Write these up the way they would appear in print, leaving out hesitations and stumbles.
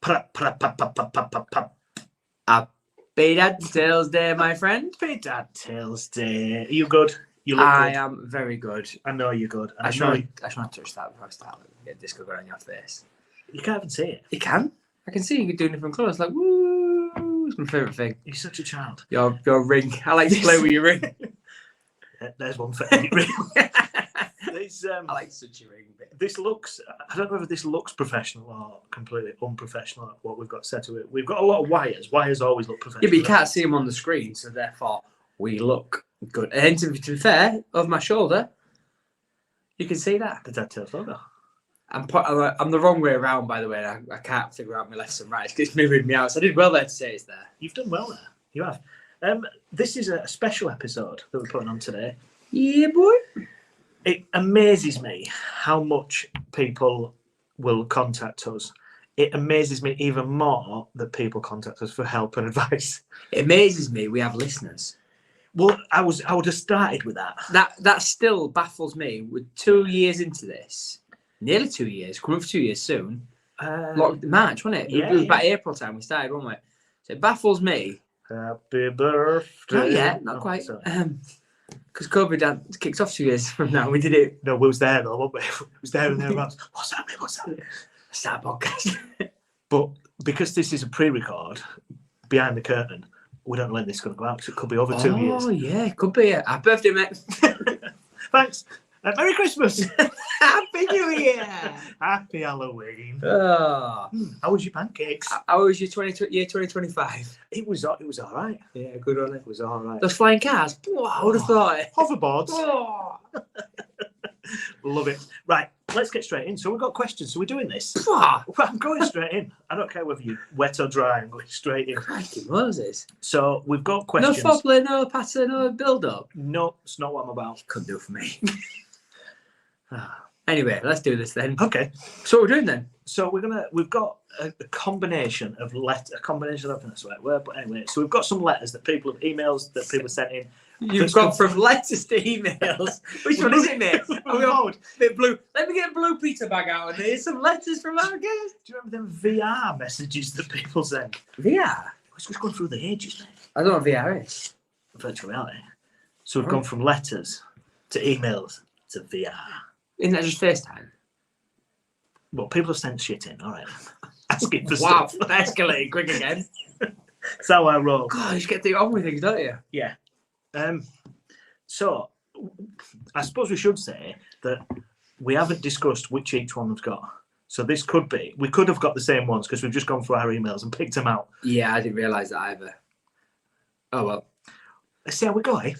Happy Dad Tails Day, my friend. Happy Dad Tails Day. Are you good? You look I good. am very good. I know you're good. I should not touch that before I start. Get disco going on your face. You can't even see it. You can. I can see you doing different colours. Like, woo! It's my favourite thing. You're such a child. Your ring. I like to play with your ring. There's one for any ring. I like such a ring bit. This looks, I don't know whether this looks professional or completely unprofessional, what we've got set to it. We've got a lot of wires. Wires always look professional. Yeah, but you can't see them on the screen, so therefore we look good. And to be fair, over my shoulder, you can see that. The Dad Tails logo. I'm the wrong way around, by the way. I can't figure out my left and right. It's moving me out. So I did well there to say it's there. You've done well there. You have. This is a special episode that we're putting on today. Yeah, boy. It amazes me how much people will contact us. It amazes me even more that people contact us for help and advice. It amazes me we have listeners. Well, I would have started with that. That still baffles me. We're 2 years into this. Nearly 2 years. Coming up for 2 years soon. March, wasn't it? Yeah, it was about April time we started, wasn't we? So it baffles me. Happy birthday. Not yet, not quite. Because COVID kicks off 2 years from now. We did it. No, we was there though, wasn't we? We was there and thereabouts. What's happening? What's happening? Start a podcast. But because this is a pre-record, behind the curtain, we don't know when this is going to go out. So it could be over 2 years. Oh yeah, it could be. Happy birthday, mate. Thanks. Merry Christmas. Happy New Year. Happy Halloween. Oh. How was your pancakes? How was your year 2025? It was all right. Yeah, good on it. It was all right. Those flying cars. Oh, I would have thought it. Hoverboards. Oh. Love it. Right, let's get straight in. So we've got questions. So we're doing this. Oh. I'm going straight in. I don't care whether you're wet or dry. I'm going straight in. Crikey Moses. So we've got questions. No foreplay, no pattern, no build-up. No, it's not what I'm about. Couldn't do it for me. Anyway, let's do this then. Okay. So what we're doing then? So we've got a combination of I don't think that's the right word, but anyway, so we've got some letters that people have emails that people sent in. You've gone from letters to emails. Which one is it, mate? Bit blue. Let me get a blue Peter bag out and here's some letters from our guests. Do you remember them VR messages that people send? VR? It's just going through the ages, mate. I don't know what VR is. Virtual reality. So we've gone from letters to emails to VR. Isn't that just FaceTime? Well, people have sent shit in, all right. Asking for wow, stuff. escalating quick again. That's how I roll. God, you just get on with things, don't you? Yeah. So, I suppose we should say that we haven't discussed which each one we've got. So this could be, we could have got the same ones because we've just gone through our emails and picked them out. Yeah, I didn't realise that either. Oh, well. Let's see how we go, eh?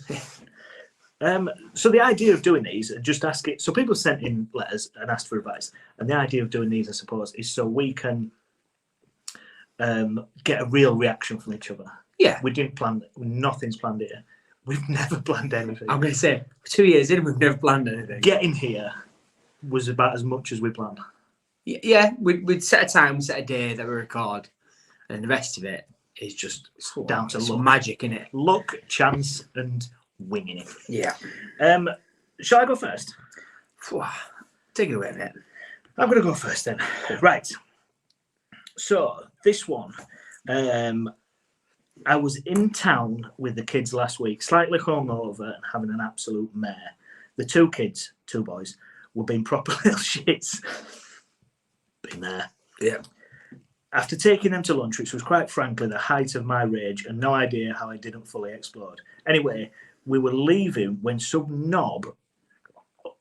So the idea of doing these, just ask it. So people sent in letters and asked for advice, and the idea of doing these, I suppose, is so we can get a real reaction from each other. Yeah, we didn't plan. Nothing's planned here. We've never planned anything. I'm going to say 2 years in, we've never planned anything. Getting here was about as much as we planned. Yeah, we'd set a time, we set a day that we record, and the rest of it is just down to luck. Magic, innit? Luck, chance, and winging it. Yeah. Shall I go first? Take it away, mate. I'm going to go first then. Right. So this one, I was in town with the kids last week, slightly hungover and having an absolute mare. The two kids, two boys, were being proper little shits. Been there. Yeah. After taking them to lunch, which was quite frankly the height of my rage and no idea how I didn't fully explode. Anyway, we were leaving when some knob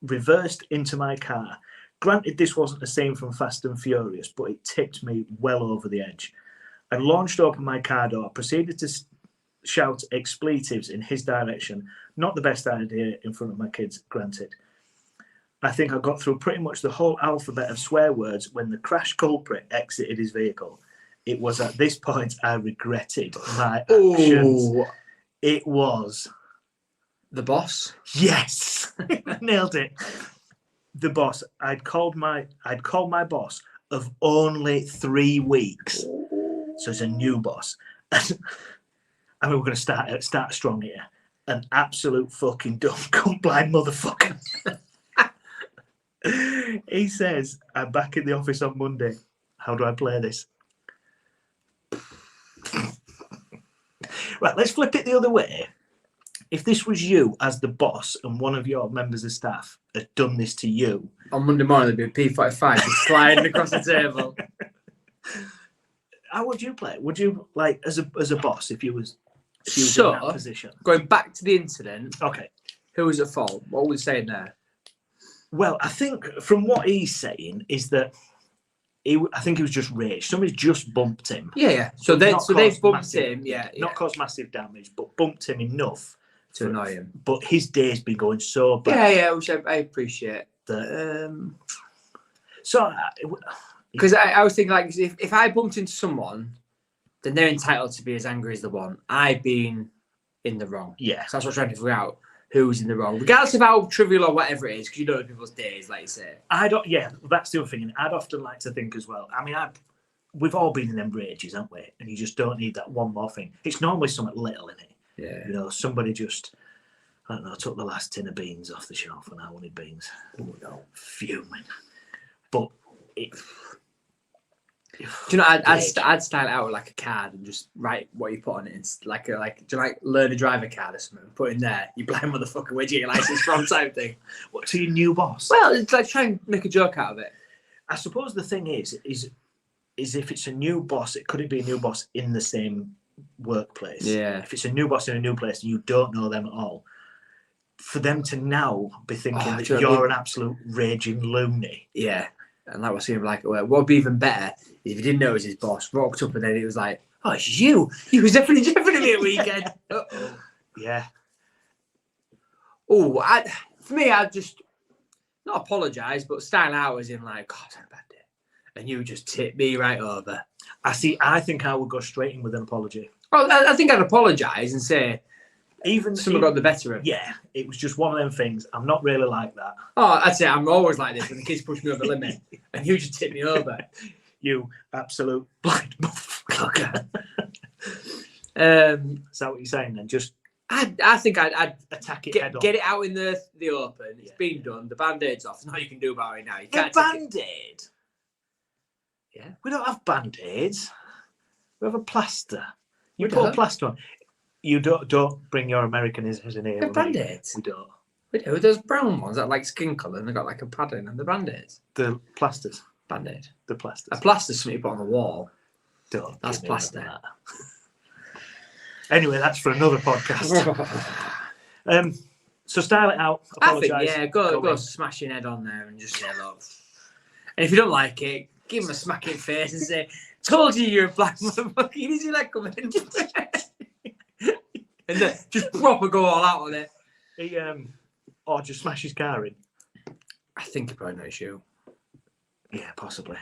reversed into my car. Granted, this wasn't a scene from Fast and Furious, but it tipped me well over the edge. I launched open my car door, proceeded to shout expletives in his direction. Not the best idea in front of my kids, granted. I think I got through pretty much the whole alphabet of swear words when the crash culprit exited his vehicle. It was at this point I regretted my actions. Ooh. It was... The boss? Yes. Nailed it. The boss. I'd called my boss of only 3 weeks. So it's a new boss. And we're going to start strong here. An absolute fucking dumb, cunt blind motherfucker. He says, I'm back in the office on Monday. How do I play this? Right, let's flip it the other way. If this was you as the boss and one of your members of staff had done this to you... On Monday morning, there'd be a P45 just sliding across the table. How would you play? Would you, like, as a boss, if you was in that position? Going back to the incident, Okay. who was at fault? What were we saying there? Well, I think from what he's saying is that I think he was just rage. Somebody's just bumped him. Yeah. So they bumped him. Yeah. Not caused massive damage, but bumped him enough to annoy him. But his day's been going so bad. Yeah, which I appreciate. That, because I was thinking, like, if I bumped into someone, then they're entitled to be as angry as they want. I've been in the wrong. Yeah. So that's what I'm trying to figure out. Who's in the wrong, regardless of how trivial or whatever it is, because you know people's days, like you say. Yeah, that's the other thing. And I'd often like to think as well. I mean, we've all been in them rages, haven't we? And you just don't need that one more thing. It's normally something little in it. Yeah. You know, somebody just, I don't know, took the last tin of beans off the shelf and I wanted beans. Oh no, fuming. But it. Do you know? I'd style it out with like a card and just write what you put on it. It's like do you like learn a driver card or something? Put in there, you blind motherfucker, where'd you get your license from? Type thing. What, to your new boss? Well, it's like try and make a joke out of it. I suppose the thing is if it's a new boss, could it be a new boss in the same workplace? Yeah. If it's a new boss in a new place and you don't know them at all, for them to now be thinking that you're an absolute raging loony. Yeah. And like we're saying, like, what would be even better is if he didn't know it was his boss, rocked up and then it was like, oh, it's you. He was definitely a weekend. Uh-oh. Yeah. Oh, for me, I'd just not apologise, but style out as in like, God, I had a bad day. And you just tip me right over. I think I would go straight in with an apology. Well, I think I'd apologise and say, someone got the better of it. Yeah, it was just one of them things. I'm not really like that. Oh, I'd say I'm always like this when the kids push me over the limit and you just tip me over. You absolute blind motherfucker. Is that what you're saying then? Just I think I'd attack it head on. Get it out in the open. It's been done. The band-aid's off. There's nothing you can do about it now. You can't Band-aid? Yeah. We don't have band-aids. We have a plaster. You We put a don't. plaster on. You don't bring your Americanisms in here. They're band-aids. We don't. We do. Those brown ones that like skin colour and they've got like a padding and the band-aids. The plasters. Band-aid. The plasters. A plaster's something you put on the wall. Don't. That's give me plaster. that. Anyway, that's for another podcast. So style it out. Apologise. I think, go smash your head on there and just say, look. And if you don't like it, give him a smack in the face and say, told you you're a black motherfucker. You see that coming in. And then just proper go all out on it. He, or just smash his car in. I think he probably knows you. Yeah, possibly.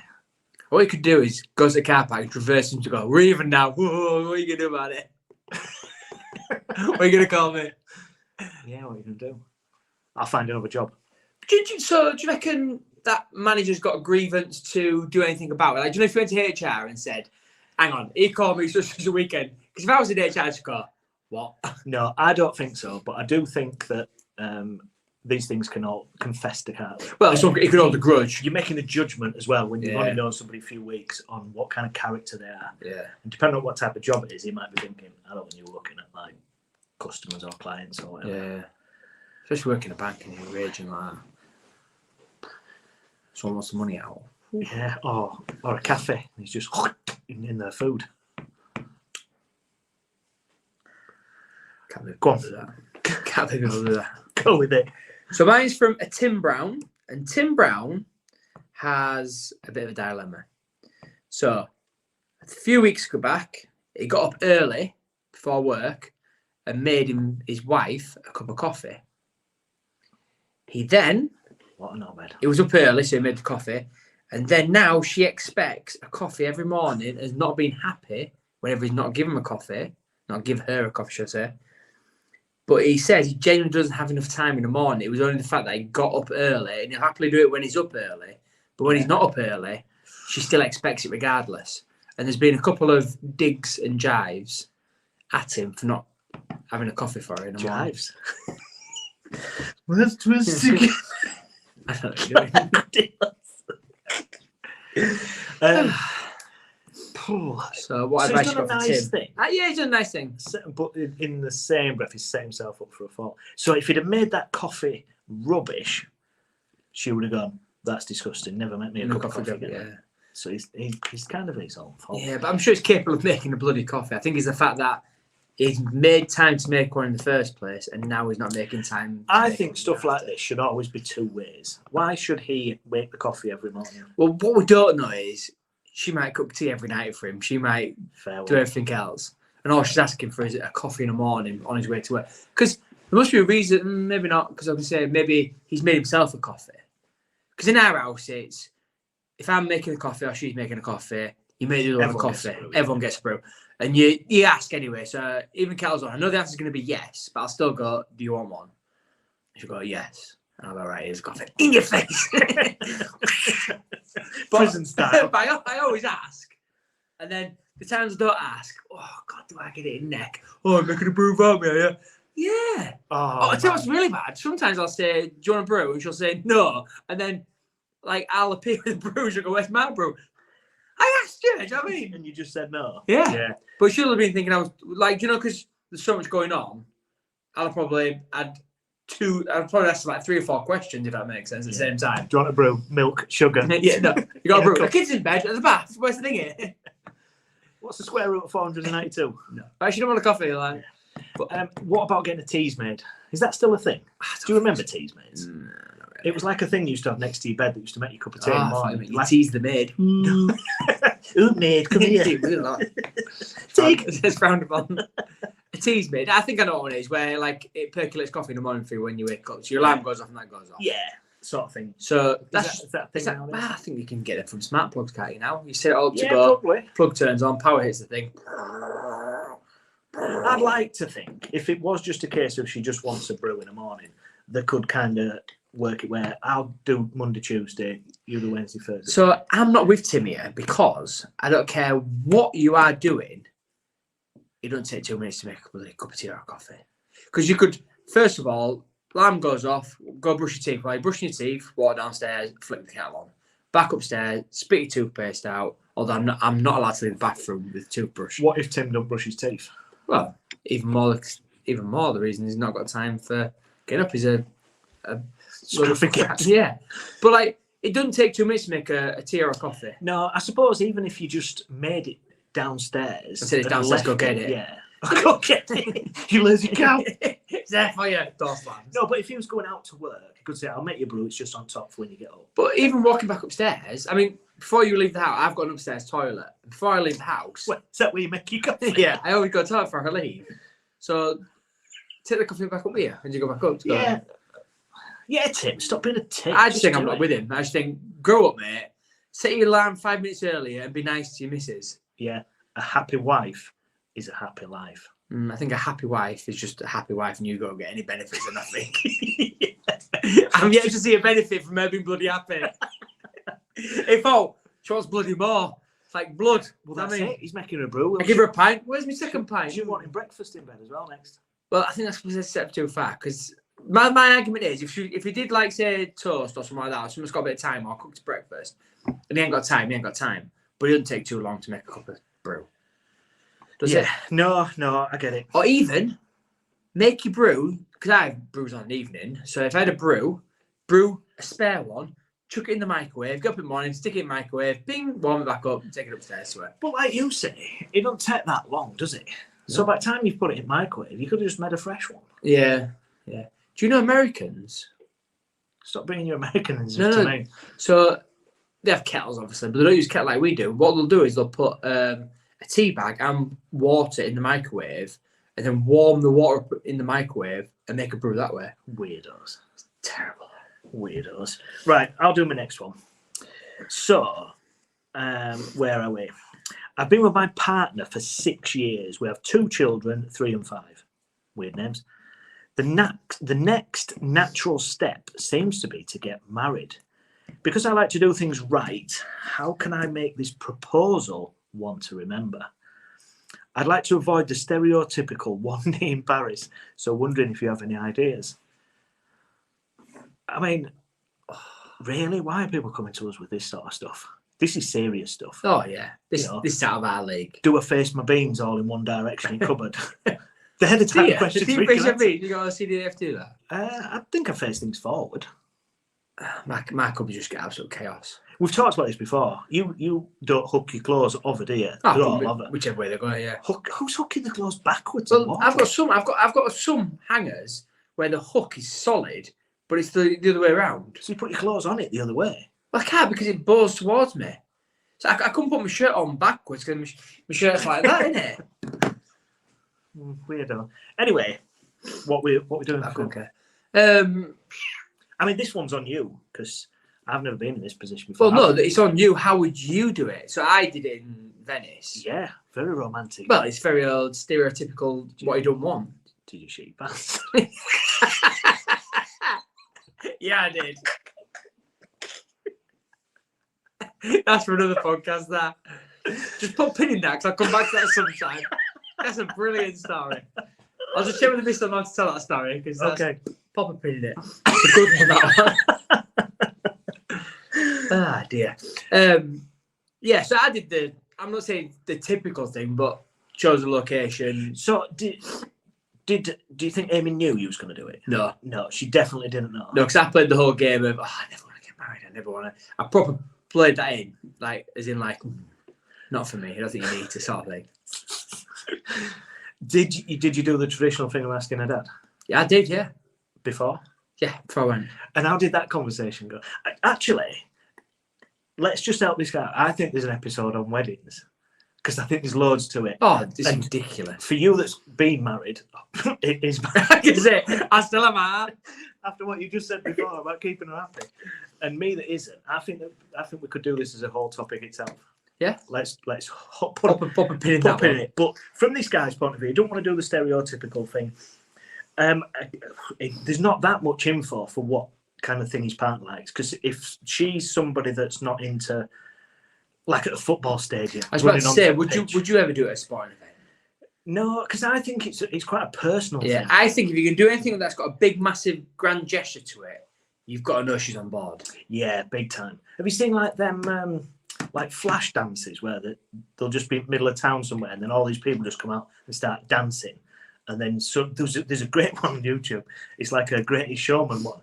What you could do is go to the car park and reverse him to go, we're even now. Whoa, what are you going to do about it? What are you going to call me? Yeah, what are you going to do? I'll find another job. Do you reckon that manager's got a grievance to do anything about it? Like, do you know if you went to HR and said, hang on, he called me such a weekend? Because if I was in HR, I'd go, what? No, I don't think so. But I do think that these things can all fester, can't they? Well, so you could hold a grudge. You're making a judgment as well when you've only known somebody a few weeks on what kind of character they are. Yeah. And depending on what type of job it is, he might be thinking, I don't want you looking at like customers or clients or whatever. Yeah. Especially working in a bank and you're raging like that. Someone wants the money out. Yeah, or a cafe. He's just in their food. Go on. Can't believe people do that. Go with it. So mine's from a Tim Brown, and Tim Brown has a bit of a dilemma. So a few weeks back, he got up early before work and made his wife a cup of coffee. He then, what an old he was up early, so he made the coffee, and then now she expects a coffee every morning and has not been happy whenever he's not given him a coffee, not give her a coffee, should I say. But he says he genuinely doesn't have enough time in the morning. It was only the fact that he got up early, and he'll happily do it when he's up early. But when he's not up early, she still expects it regardless. And there's been a couple of digs and jives at him for not having a coffee for her in the morning. Jives? Let's twist together. I don't know what you're doing. So what So advice he's you done got a for nice Tim? thing. Yeah, he's done a nice thing. But in the same breath, he's set himself up for a fall. So if he'd have made that coffee rubbish, she would have gone, that's disgusting. Never make me a cup of coffee again. Yeah. So he's kind of his own fault. Yeah, but I'm sure he's capable of making a bloody coffee. I think it's the fact that he's made time to make one in the first place, and now he's not making time. I think stuff like this should always be two ways. Why should he make the coffee every morning? Well, what we don't know is she might cook tea every night for him. She might do everything else. And all she's asking for is a coffee in the morning on his way to work. Because there must be a reason, maybe not, because I can say maybe he's made himself a coffee. Because in our house, it's if I'm making a coffee or she's making a coffee, you make the other coffee. Everyone gets a brew. And you ask anyway. So even Kel's on, I know the answer's going to be yes, but I'll still go, do you want one? She'll go, yes. And I'll go, right, here's a coffee. In your face. Prison style. But I always ask. And then the times I don't ask, oh, God, do I get it in the neck? Oh, I'm making a brew for me, are you? Yeah. Oh, I tell you what's really bad. Sometimes I'll say, do you want a brew? And she'll say, no. And then, like, I'll appear with the brew. She'll go, where's my brew? I asked you, do you know what I mean? And you just said no. Yeah. But she'll have been thinking I was, like, you know, because there's so much going on, I'd probably ask like 3 or 4 questions, if that makes sense, at the same time. Do you want a brew? Milk, sugar? Yeah, no. You got a brew. The kid's in bed, there's a bath. Where's the thing here? What's the square root of 492? No. I actually don't want a coffee, like. Yeah. But what about getting a teas made? Is that still a thing? Do you remember teas maids? No, not really. It was like a thing you used to have next to your bed that used to make you a cup of tea in the morning. Like teas the maid. Ooh, maid, come here. Tea. It's frowned upon. A tea's made. I think I know what it is, where like it percolates coffee in the morning for you when you wake up. So your alarm goes off and that goes off. Yeah, sort of thing. So is that a thing nowadays? I think you can get it from smart plugs, can't you now? You set it all up to Yeah, go. probably. Plug turns on, power hits the thing. I'd like to think if it was just a case of she just wants a brew in the morning, they could kind of work it where I'll do Monday, Tuesday, you do Wednesday, Thursday. So I'm not with Tim here because I don't care what you are doing. It doesn't take 2 minutes to make a cup of tea or a coffee. Because you could, first of all, alarm goes off, go brush your teeth. While you're brushing your teeth, walk downstairs, flick the kettle on. Back upstairs, spit your toothpaste out. Although I'm not allowed to leave the bathroom with a toothbrush. What if Tim don't brush his teeth? Well, even more the reason he's not got time for getting up is a yeah. But like, it doesn't take 2 minutes to make a tea or a coffee. No, I suppose even if you just made it downstairs. Until it's downstairs, go get it. Yeah. Go get it. You lazy cow. It's there for you. Door slams. No, but if he was going out to work, he could say, I'll make you brew, it's just on top for when you get up. But even walking back upstairs, I mean, before you leave the house, I've got an upstairs toilet. Before I leave the house. Wait, is that where you make your coffee? Yeah, I always go to the toilet before I leave. So take the coffee back up here and you go back up. To yeah. Yeah, Tim, stop being a tit. I just think I'm not with him. I just think, grow up, mate. Set your alarm 5 minutes earlier and be nice to your missus. Yeah, a happy wife is a happy life. I think a happy wife is just a happy wife and you don't get any benefits or nothing. I'm yet to see a benefit from her being bloody happy. If she wants bloody more. It's like blood. Well, that's it. He's making her a brew. I give her a pint. Where's my second pint? She's wanting breakfast in bed as well next. Well, I think that's a step too far because my argument is if you did like say toast or something like that, or someone's got a bit of time or cooked breakfast and he ain't got time. But it doesn't take too long to make a cup of brew. Does it? No, I get it. Or even make your brew, because I have brews on an evening. So if I had a brew a spare one, chuck it in the microwave, get up in the morning, stick it in the microwave, bing, warm it back up, and take it upstairs to it. But like you say, it don't take that long, does it? No. So by the time you've put it in the microwave, you could have just made a fresh one. Yeah. Do you know Americans? Stop bringing your Americans to me. So they have kettles, obviously, but they don't use kettle like we do. What they'll do is they'll put a tea bag and water in the microwave and then warm the water in the microwave and make a brew that way. Weirdos. It's terrible. Weirdos. Right, I'll do my next one. So, where are we? I've been with my partner for 6 years. We have 2 children, 3 and 5. Weird names. The next natural step seems to be to get married. Because I like to do things right, how can I make this proposal one to remember? I'd like to avoid the stereotypical one knee in Paris, so wondering if you have any ideas. I mean, really? Why are people coming to us with this sort of stuff? This is serious stuff. Oh yeah, this You know. this is out of our league. Do I face my beans all in one direction in cupboard? They're the type of questions Do you we face can your answer. beat? You got a CDF do that? I think I face things forward. My cupboard just get absolute chaos. We've talked about this before. You don't hook your clothes over, do you? Oh, They're all over. whichever way they're going, yeah. Who's hooking the clothes backwards? and Well, what? I've got some hangers where the hook is solid, but it's the other way around. So you put your clothes on it the other way. Well, I can't because it bows towards me. So I couldn't put my shirt on backwards because my shirt's like that, isn't it? Weirdo. Anyway, what we doing? I don't care. I mean, this one's on you because I've never been in this position before. Well, no, it's on you. How would you do it? So I did it in Venice. Yeah, very romantic. Well, it's very old, stereotypical. What you don't want. Did you shit your pants? Yeah, I did. That's for another podcast. That just put a pin in that because I'll come back to that sometime. That's a brilliant story. I'll just check with the mister not to tell that story because Okay. Pop a pin in it. It's a good one, that one. Ah dear. Yeah, so I did I'm not saying the typical thing, but chose a location. So do you think Amy knew you was going to do it? No, She definitely didn't know. because I played the whole game of I never want to get married. I never want to. I proper played that in, like as in like, not for me. I don't think you need to sort of thing. Did you do the traditional thing of asking her dad Yeah, I did. Yeah, before? yeah. Before I went. And how did that conversation go? Actually, let's just help this guy. I think there's an episode on weddings because I think there's loads to it. Oh, this is And ridiculous. for you that's been married, it is I can say I still am. after what you just said before about keeping her happy. And me that isn't, I think we could do this as a whole topic itself. Yeah. Let's pop Pop a pin in that in one. it. But from this guy's point of view, you don't want to do the stereotypical thing. There's not that much info for what kind of thing his partner likes. Because if she's somebody that's not into, like at a football stadium, I was about to say, would would you ever do it at a sporting event? No, because I think it's quite a personal Yeah, thing. I think if you can do anything that's got a big, massive, grand gesture to it, you've got to know she's on board. Yeah, big time. Have you seen like them like flash dances where they'll just be middle of town somewhere and then all these people just come out and start dancing? And then there's a great one on YouTube. It's like a Greatest Showman one.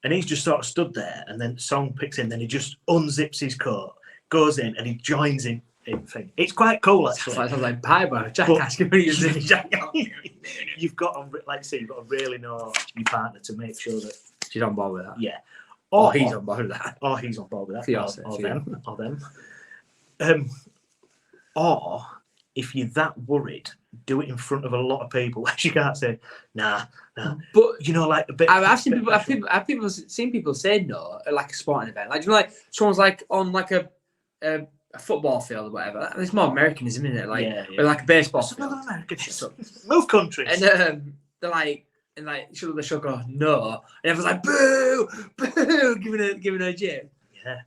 And he's just sort of stood there and then the song picks in, then he just unzips his coat, goes in and he joins in thing. It's quite cool actually. Sounds like Piper, Jackass. You've got to, like I say, you've got to really know your partner to make sure that She's on board with that. yeah. Or he's on board with that. Or he's on board with that. Fiance, Or them. Or if you're that worried, do it in front of a lot of people. You can't say, nah. But you know, like a bit. I've seen people say no at like a sporting event. Like, you know, like someone's like on like a football field or whatever. It's more Americanism, isn't it? Like, Yeah. or like a baseball It's field. another American shit. Move countries. And they're like, she'll go no, and everyone's like boo, boo, giving her a jib. Yeah.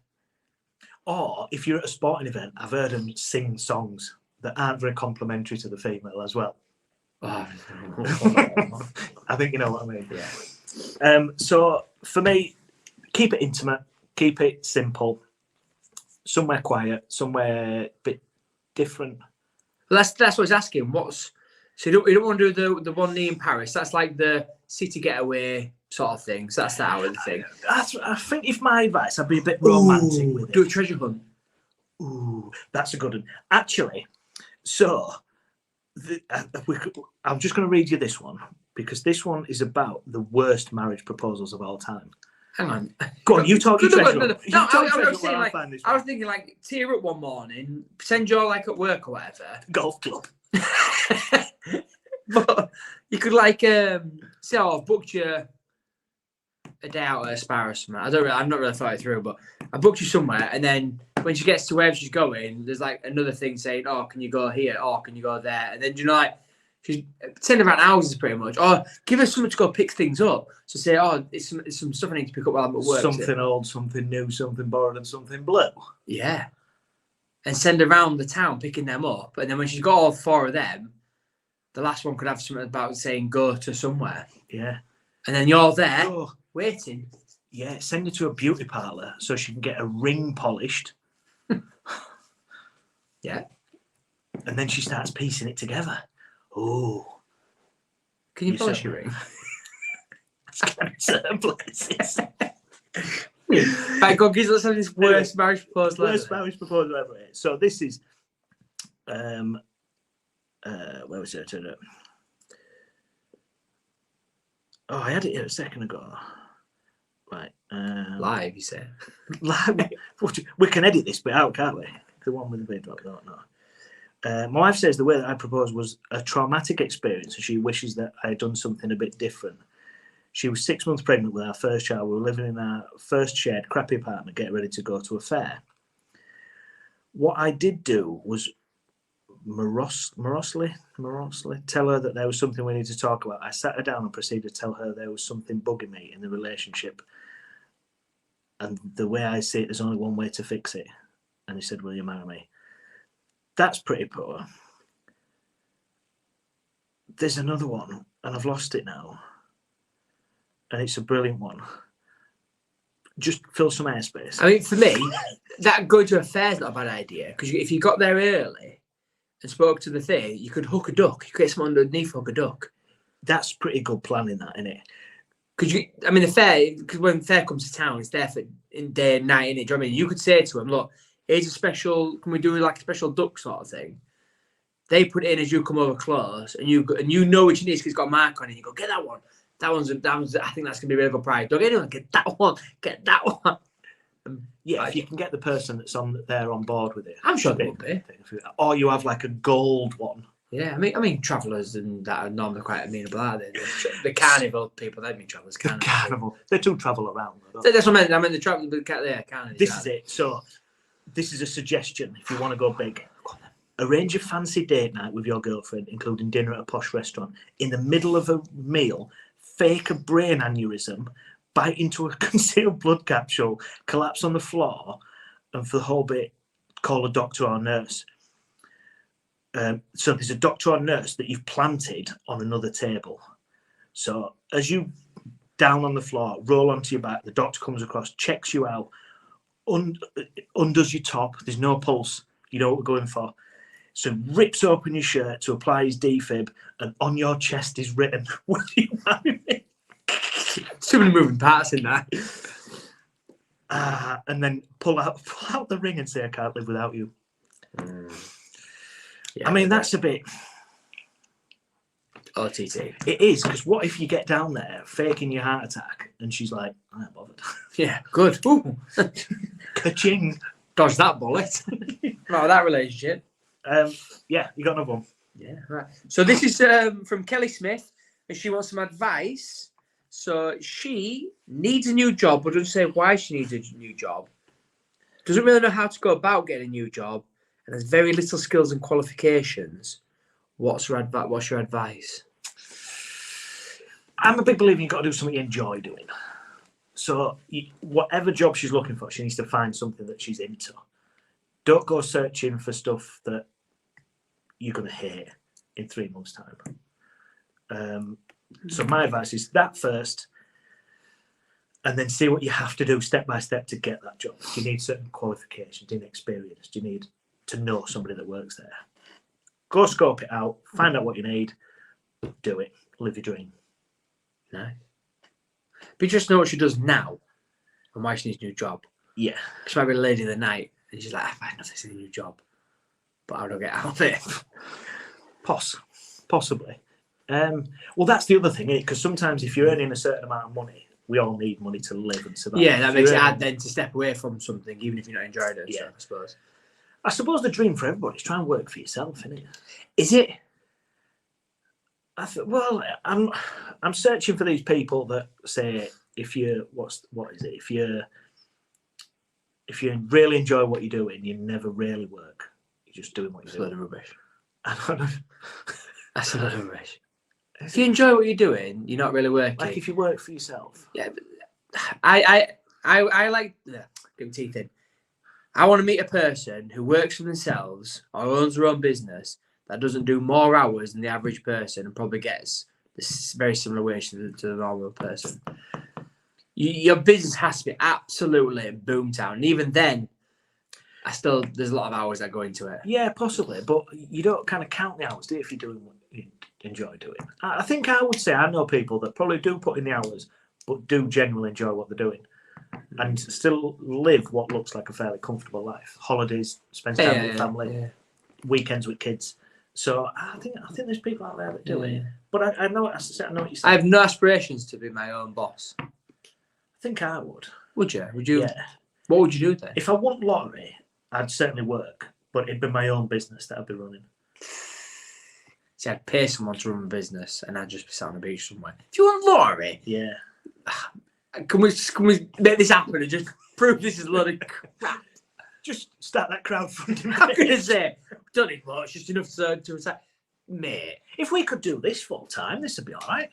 Or if you're at a sporting event, I've heard them sing songs that aren't very complimentary to the female as well. Oh. I think you know what I mean. Yeah. So for me, keep it intimate, keep it simple, somewhere quiet, somewhere a bit different. Well, that's what I was asking. So you don't want to do the one knee in Paris. That's like the city getaway sort of thing. So that's the hour thing. I think if my advice, I'd be a bit romantic with it. Do a treasure hunt. Ooh, that's a good one. Actually, so I'm just going to read you this one because this one is about the worst marriage proposals of all time. Hang on. Go on, you talk your treasure hunt. No, I I was thinking like tear up one morning, pretend you're like at work or whatever. Golf club. But you could like say, I've booked you a day out at a spa or something. I've not really thought it through, but I booked you somewhere, and then when she gets to wherever she's going, there's like another thing saying, "Oh, can you go here? Oh, can you go there?" And then you know, like she's pretending around houses pretty much. Or give her something to go pick things up. So say, "Oh, it's some stuff I need to pick up while I'm at work." Something old, something new, something borrowed, and something blue. Yeah, and send her around the town picking them up, and then when she's got all four of them, the last one could have something about saying go to somewhere. Yeah. And then you're there waiting. Yeah, send her to a beauty parlour so she can get a ring polished. Yeah. And then she starts piecing it together. Oh. Can you polish your ring? Certain places. Thank God, because let's have this worst marriage proposal ever. Worst marriage proposal ever. So this is, where was it? Oh, I had it here a second ago. Right. Live, you say? Live. We can edit this bit out, can't we? The one with the bit drop, no. My wife says the way that I proposed was a traumatic experience, and she wishes that I had done something a bit different. She was 6 months pregnant with our first child. We were living in our first shared crappy apartment, getting ready to go to a fair. What I did do was morosely tell her that there was something we needed to talk about. I sat her down and proceeded to tell her there was something bugging me in the relationship. And the way I see it, there's only one way to fix it. And he said, will you marry me? That's pretty poor. There's another one, and I've lost it now. And it's a brilliant one. Just fill some airspace. I mean, for me, that going to a fair is not a bad idea, because if you got there early and spoke to the thing, you could hook a duck. You could get someone underneath hook a duck. That's pretty good planning, that, isn't it? Because the fair, because when fair comes to town, it's there for in day and night, innit? Do you know what I mean? You could say to them, look, here's a special, can we do like a special duck sort of thing? They put it in as you come over close, and you know which it is because it's got a mark on it. You go, get that one. That one's. I think that's gonna be a really good prize. Don't anyone get that one. Get that one. Yeah, if you can get the person that's on board with it, I'm sure they will be. Or you have like a gold one. Yeah, I mean, travellers and that are normally quite amenable, are they? The carnival people, they mean travellers. Carnival. They do travel around. That's what I meant. I mean, the travel, carnival. This is it. So, this is a suggestion if you want to go big. Arrange a fancy date night with your girlfriend, including dinner at a posh restaurant. In the middle of a meal, fake a brain aneurysm, bite into a concealed blood capsule, collapse on the floor, and for the whole bit, call a doctor or nurse. So there's a doctor or nurse that you've planted on another table. So as you down on the floor, roll onto your back, the doctor comes across, checks you out, undoes your top, there's no pulse, you know what we're going for. So rips open your shirt to apply his defib, and on your chest is written, "Will you marry me?" Too many moving parts in that. And then pull out the ring and say, "I can't live without you." Yeah, I mean, that's a bit OTT. It is, because what if you get down there faking your heart attack, and she's like, "I'm not bothered." Yeah, good. Ooh. Ka-ching. Dodge that bullet. Right, that relationship. Yeah, you got another one. Yeah, right. So this is from Kelly Smith, and she wants some advice. So she needs a new job, but doesn't say why she needs a new job. Doesn't really know how to go about getting a new job, and has very little skills and qualifications. What's your advice? I'm a big believer you've got to do something you enjoy doing. So whatever job she's looking for, she needs to find something that she's into. Don't go searching for stuff that you're going to hate in 3 months' time. So my advice is that first, and then see what you have to do step by step to get that job. Do you need certain qualifications? Do you need experience? Do you need to know somebody that works there? Go scope it out, find out what you need, do it, live your dream. Nice. But you just know what she does now and why she needs a new job. Yeah. She might be a lady of the night and she's like, I find nothing in a new job, but how do I get out of it? Possibly. Well, that's the other thing, isn't it? Because sometimes if you're earning a certain amount of money, we all need money to live and survive. Yeah, that makes it hard then to step away from something, even if you're not enjoying it. Yeah. So, I suppose. I suppose the dream for everybody is try and work for yourself, isn't it? Is it? Well, I'm searching for these people that say if you if you really enjoy what you're doing, you never really work. You're just doing what you're doing. That's a load of rubbish. That's a load of rubbish. If you enjoy what you're doing, you're not really working. Like if you work for yourself. Yeah, but I like get my teeth in. I want to meet a person who works for themselves or owns their own business that doesn't do more hours than the average person and probably gets this very similar wage to the normal person. Your business has to be absolutely boomtown. And even then, there's a lot of hours that go into it. Yeah, possibly, but you don't kind of count the hours, do you, if you're doing what you enjoy doing? I think I would say I know people that probably do put in the hours, but do genuinely enjoy what they're doing, and still live what looks like a fairly comfortable life. Holidays, spend time with family, weekends with kids. So I think there's people out there that do it. But I know, as I know what you said. I have no aspirations to be my own boss. I think I would. Would you? Would you? Yeah. What would you do then? If I won lottery, I'd certainly work, but it'd be my own business that I'd be running. See, I'd pay someone to run a business, and I'd just be sat on the beach somewhere. If you want lottery, yeah. Can we make this happen and just prove this is a lot of crap? Just start that crowdfunding. I'm going to say, don't need much, just enough to retire. Mate. If we could do this full time, this would be all right.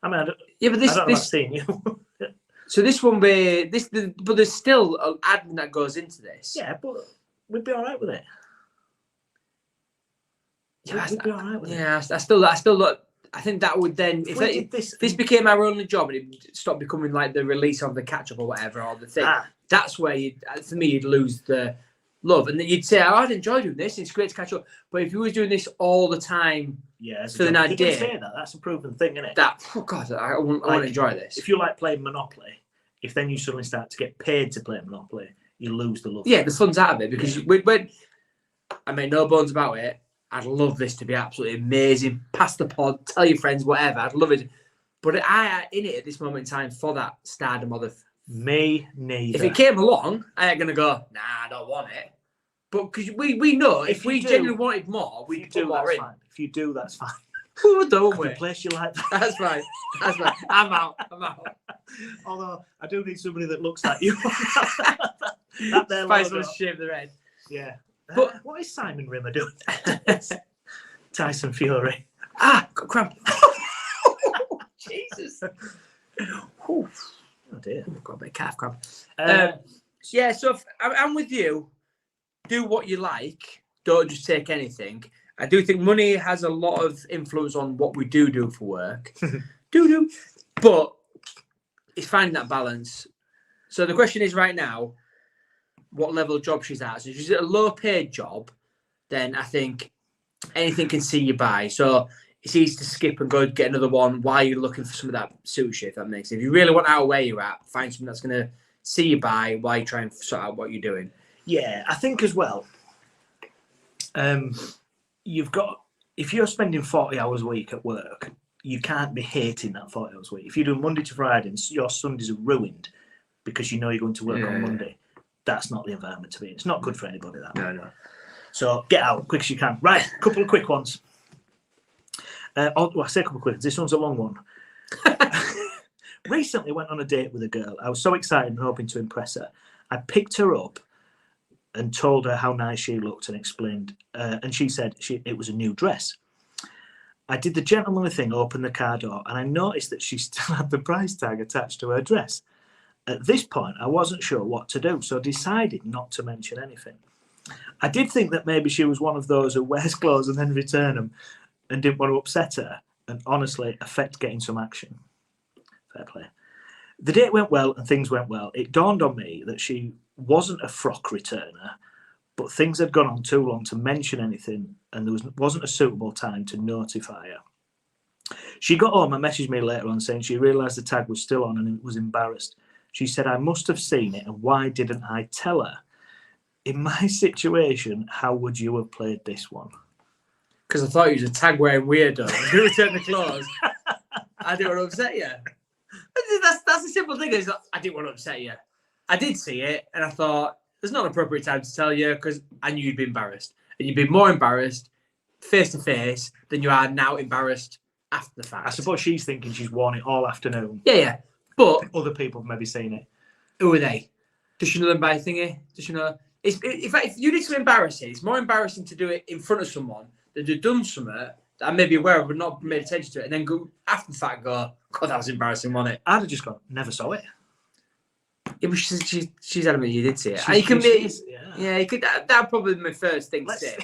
I mean, but this, I don't know about seeing you. So this won't be but there's still an admin that goes into this. Yeah, but we'd be all right with it. Yeah, we'd be all right with it. Yeah, I still look. I think that would then, if this became our only job and it stopped becoming like the release of the catch up or whatever, or the thing, that's where for me, you'd lose the love. And then you'd say, I'd enjoy doing this, it's great to catch up. But if you was doing this all the time, for an idea, you can say that. That's a proven thing, isn't it? Oh God, I wouldn't enjoy this. If you like playing Monopoly, if then you suddenly start to get paid to play Monopoly, you lose the love. Yeah, the fun's out of it because when I make no bones about it, I'd love this to be absolutely amazing. Pass the pod, tell your friends, whatever. I'd love it. But I in it at this moment in time for that stardom or the... Me neither. If it came along, I ain't going to go, nah, I don't want it. But because we know if we genuinely wanted more, we'd put more in. Fine. If you do, that's fine. We would, don't we? The place you like that. That's fine. That's fine. I'm out. Although, I do need somebody that looks like you. That there Spice logo. Must shave the red. Yeah. But what is Simon Rimmer doing? Tyson Fury. Got cramp. Jesus. Oh dear. I've got a bit of calf cramp. Yeah, so I'm with you. Do what you like. Don't just take anything. I do think money has a lot of influence on what we do for work. do. But it's finding that balance. So the question is right now, what level of job she's at. So if she's at a low-paid job, then I think anything can see you by. So it's easy to skip and go get another one while you're looking for something that suits you, if that makes sense. If you really want out where you're at, find something that's going to see you by while you try and sort out what you're doing. Yeah, I think as well, you've got, if you're spending 40 hours a week at work, you can't be hating that 40 hours a week. If you're doing Monday to Friday and your Sundays are ruined because you know you're going to work on Monday, that's not the environment to be in. It's not good for anybody, that. No. So get out quick as you can. Right, a couple of quick ones. I say a couple of quick ones. This one's a long one. Recently went on a date with a girl. I was so excited and hoping to impress her. I picked her up and told her how nice she looked and explained. And she said it was a new dress. I did the gentlemanly thing, opened the car door, and I noticed that she still had the price tag attached to her dress. At this point, I wasn't sure what to do, so decided not to mention anything. I did think that maybe she was one of those who wears clothes and then return them and didn't want to upset her and honestly affect getting some action. Fair play. The date went well and things went well. It dawned on me that she wasn't a frock returner, but things had gone on too long to mention anything and there wasn't a suitable time to notify her. She got home and messaged me later on saying she realised the tag was still on and was embarrassed. She said, I must have seen it, and why didn't I tell her? In my situation, how would you have played this one? Because I thought you was a tag-wearing weirdo who returned the clothes. I didn't want to upset you. That's a simple thing. Is I didn't want to upset you. I did see it, and I thought, there's not an appropriate time to tell you because I knew you'd be embarrassed. And you'd be more embarrassed face-to-face than you are now embarrassed after the fact. I suppose she's thinking she's worn it all afternoon. Yeah. But other people have maybe seen it. Who are they? Does she know them by thingy? Does she know? If you did something embarrassing, it's more embarrassing to do it in front of someone than to have done something that I may be aware of but not made attention to it, and then go after the fact go, God, that was embarrassing, wasn't it? I'd have just gone, never saw it. Yeah, but she's adamant you did see it. You could. That'd probably be my first thing to say.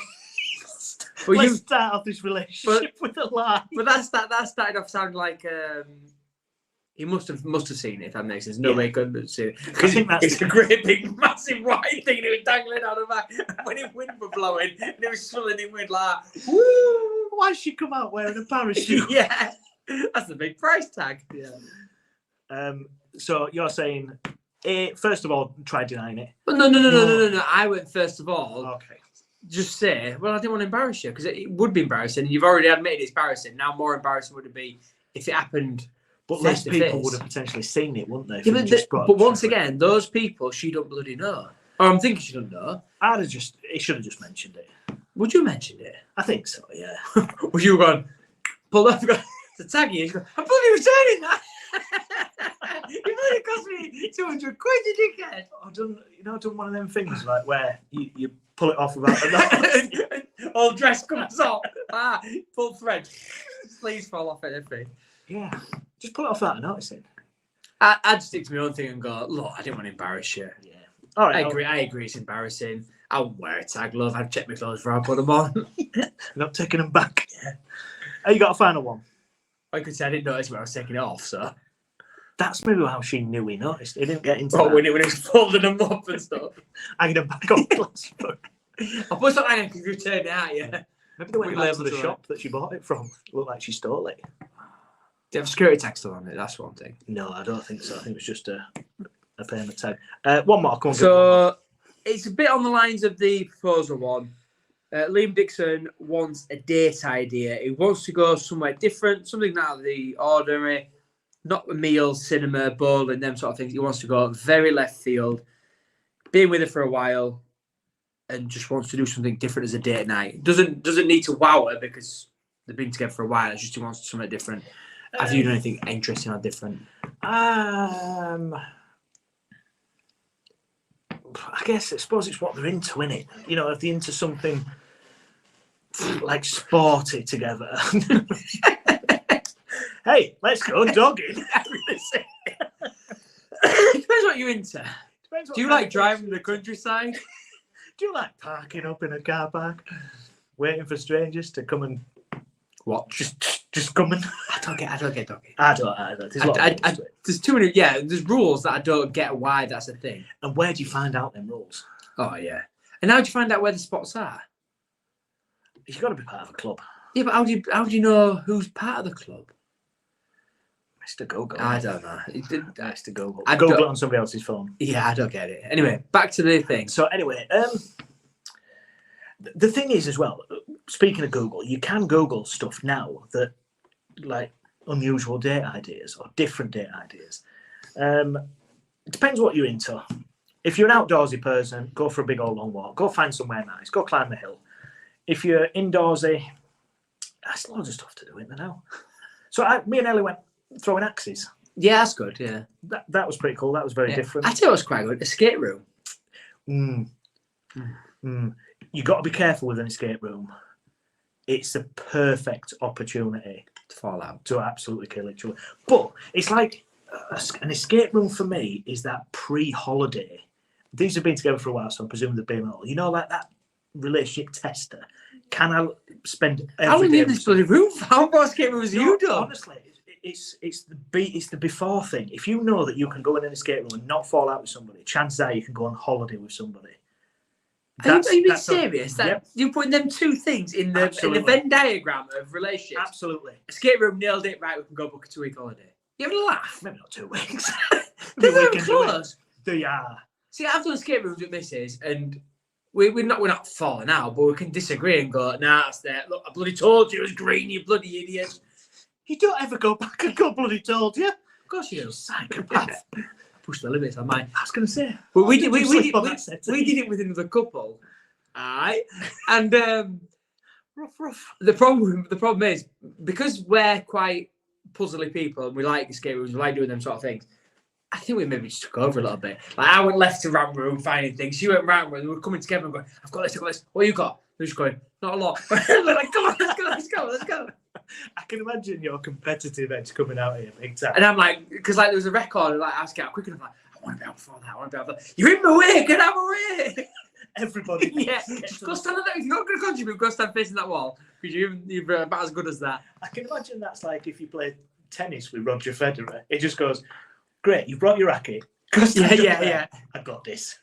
Let's start off this relationship with a lie. But that started off sounding like He must have seen it, if that makes sense. No Yeah. way could have seen it. I Because think that's it's a great big massive white thing and it was dangling out of back. When the wind was blowing and it was swirling in wind like, woo! Why she come out wearing a parachute? Yeah. That's the big price tag. Yeah. So you're saying, first of all, try denying it. But no. I went first of all. Okay. Just say, well, I didn't want to embarrass you because it would be embarrassing. You've already admitted it's embarrassing. Now, more embarrassing would it be if it happened? But face less to people face. would have potentially seen it, wouldn't they? Yeah, but once again, those people she don't bloody know. Or I'm thinking she don't know. It should have just mentioned it. Would you mention it? I think so. Yeah. Would you have gone, pulled up, to tag you? Go, I'm bloody returning that. You bloody cost me 200 quid, you dickhead. I've done one of them things like where you pull it off without a knot. All dress comes off. Full thread. Sleeves fall off and everything. Yeah. Just pull it off without noticing. I'd stick to my own thing and go, look, I didn't want to embarrass you. Yeah. All right. I agree. It's embarrassing. I wouldn't wear a tag, love. I'd check my clothes before I put them on. Not taking them back. Yeah. Oh, you got a final one? I could say I didn't notice when I was taking it off, so. That's maybe how she knew he noticed. He didn't get into Oh, that. when he was folding them up and stuff. Hanging them back on glass book. I put something on because you turned it out, yeah. Maybe they went We back to labelled the it shop that she bought it from. Looked like she stole it. Do you have a security tag still on it? That's one thing. No, I don't think so. I think it was just a payment tag. One more. Come on, so it's a bit on the lines of the proposal one. Liam Dixon wants a date idea. He wants to go somewhere different, something out of the ordinary, not a meal, cinema, bowling, them sort of things. He wants to go very left field, been with her for a while, and just wants to do something different as a date night. Doesn't need to wow her because they've been together for a while. It's just he wants something different. Have you done anything interesting or different? I suppose it's what they're into, innit? You know, if they're into something like sporty together. Hey, let's go dogging. Depends what you're into. Do you like driving the countryside? Do you like parking up in a car park, waiting for strangers to come and watch? Just coming. I don't get dogging. I don't either. There's too many. Yeah, there's rules that I don't get why that's a thing. And where do you find out them rules? Oh yeah. And how do you find out where the spots are? You've got to be part of a club. Yeah, but how do you know who's part of the club? Mr. Google. I don't know. Mr. Google. I Google don't- it on somebody else's phone. Yeah, I don't get it. Anyway, back to the thing. So anyway, the thing is as well, speaking of Google, you can Google stuff now that like unusual date ideas or different date ideas. It depends what you're into. If you're an outdoorsy person, go for a big old long walk. Go find somewhere nice. Go climb a hill. If you're indoorsy, that's loads of stuff to do, isn't there now? So me and Ellie went throwing axes. Yeah, that's good. Yeah, that was pretty cool. That was very different. I tell you what's quite good. Escape room. You got to be careful with an escape room. It's the perfect opportunity To fall out. to absolutely kill each other. But it's like an escape room for me is that pre-holiday. These have been together for a while, so I'm presuming they've been all. You know, like that relationship tester. Can I spend every How day many with this bloody room? How many escape rooms have you done? Honestly, it's the before thing. If you know that you can go in an escape room and not fall out with somebody, chances are you can go on holiday with somebody. Are you being serious? Yep. You're putting them two things in the Absolutely. Venn diagram of relationships. Absolutely. Escape room nailed it. Right, we can go book a 2-week holiday. You having a laugh? Maybe not 2 weeks. They're Maybe we very can do it. close. They are. See, I've done escape rooms with missus, and we're not falling out, but we can disagree and go, nah, that's there. Look, I bloody told you it was green, you bloody idiot. You don't ever go back and go bloody told you. Of course you do. Psychopath. Push the limits on mine. I was going to say. But we did it it with another couple. Aye. And rough. the problem is, because we're quite puzzly people and we like escape rooms, we like doing them sort of things, I think we maybe just took over a little bit. Like I went left to rant room finding things. She went rant room. We were coming together and going, I've got this. What you got? They're just going, not a lot. We're like, come on, let's go. I can imagine your competitive edge coming out here big time. And I'm like, because like there was a record, and like I was getting quick enough. Like, I want to be out before that. You're in my way. Get out of my way. Everybody. Yeah. Just go stand on that. If you're not going to contribute, go stand facing that wall because you're about as good as that. I can imagine that's like if you play tennis with Roger Federer. He just goes, "Great, you've brought your racket." Yeah. I got this.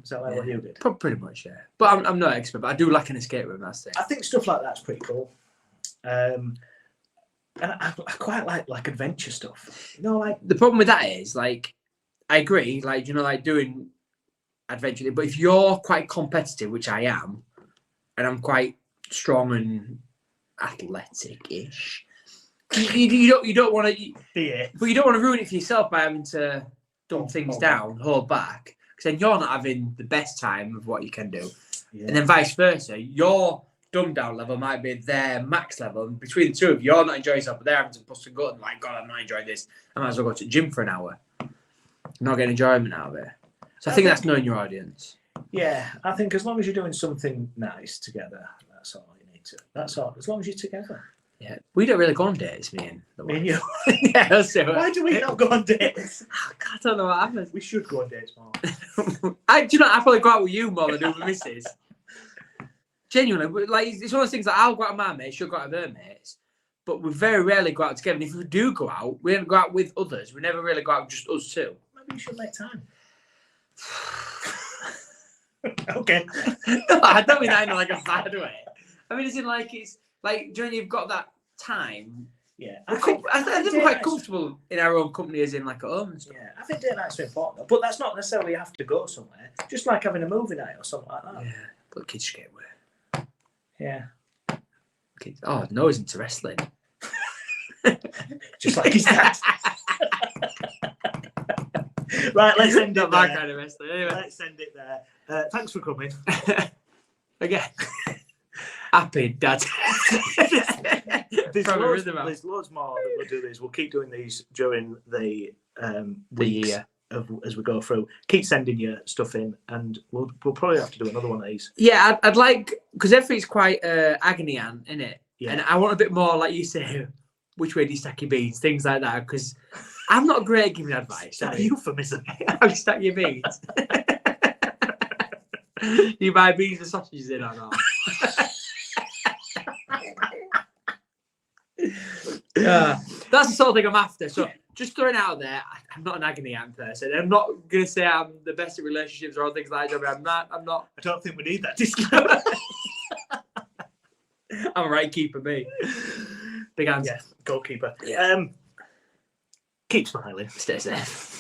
Is that like what you did? Pretty much, yeah. But I'm not an expert, but I do like an escape room, that's it. I think stuff like that's pretty cool. And I quite like adventure stuff. You know, like the problem with that is, like, I agree, like, you know, like doing adventure, but if you're quite competitive, which I am, and I'm quite strong and athletic-ish, you don't want to, but you don't want to ruin it for yourself by having to dumb things down, hold back, because then you're not having the best time of what you can do, and then vice versa. Your dumb down level might be their max level, and between the two of you, you're not enjoying yourself, but they're having to bust a gut and like, God, I'm not enjoying this. I might as well go to the gym for an hour. Not getting enjoyment out of it. So I think that's knowing your audience. Yeah, I think as long as you're doing something nice together, that's all you need to. That's all. As long as you're together. Yeah, we don't really go on dates, me and you. Yeah, that's it. Why do we not go on dates? I don't know what happens. We should go on dates more. Do you know? I probably go out with you more than do with missus. Genuinely, like it's one of those things that I'll go out with my mates, she'll go out with her mates, but we very rarely go out together. And if we do go out, we don't go out with others. We never really go out with just us two. Maybe you should make time. Okay. No, I don't mean that in like a bad way. I mean, it's in like it's like, do you know, you've got that time. Yeah, I think we're quite comfortable in our own company, as in like at home and stuff. Yeah, I think date nights are important, but that's not necessarily you have to go somewhere. Just like having a movie night or something like that. Yeah, but kids get away. Yeah. Kids. Oh no, he's into wrestling. Just like his dad. Right, let's end it there. My kind of wrestling. Anyway, let's end it there. Thanks for coming. Again. Happy dad. There's loads more that we'll do these. We'll keep doing these during the weeks year as we go through. Keep sending your stuff in, and we'll probably have to do another one of these. Yeah, I'd like, because everything's quite agony, isn't it? Yeah. And I want a bit more, like you say, which way do you stack your beans, things like that. Because I'm not great at giving advice. Is that a euphemism? How you stack your beans? You buy beans and sausages in or not? That's the sort of thing I'm after. So just throwing it out there, I'm not an agony aunt person. I'm not going to say I'm the best at relationships or all things like that. I'm not. I don't think we need that disclaimer. I'm a right keeper, me. Big hands. Yeah, goalkeeper. Yeah. Keep smiling. Stay safe.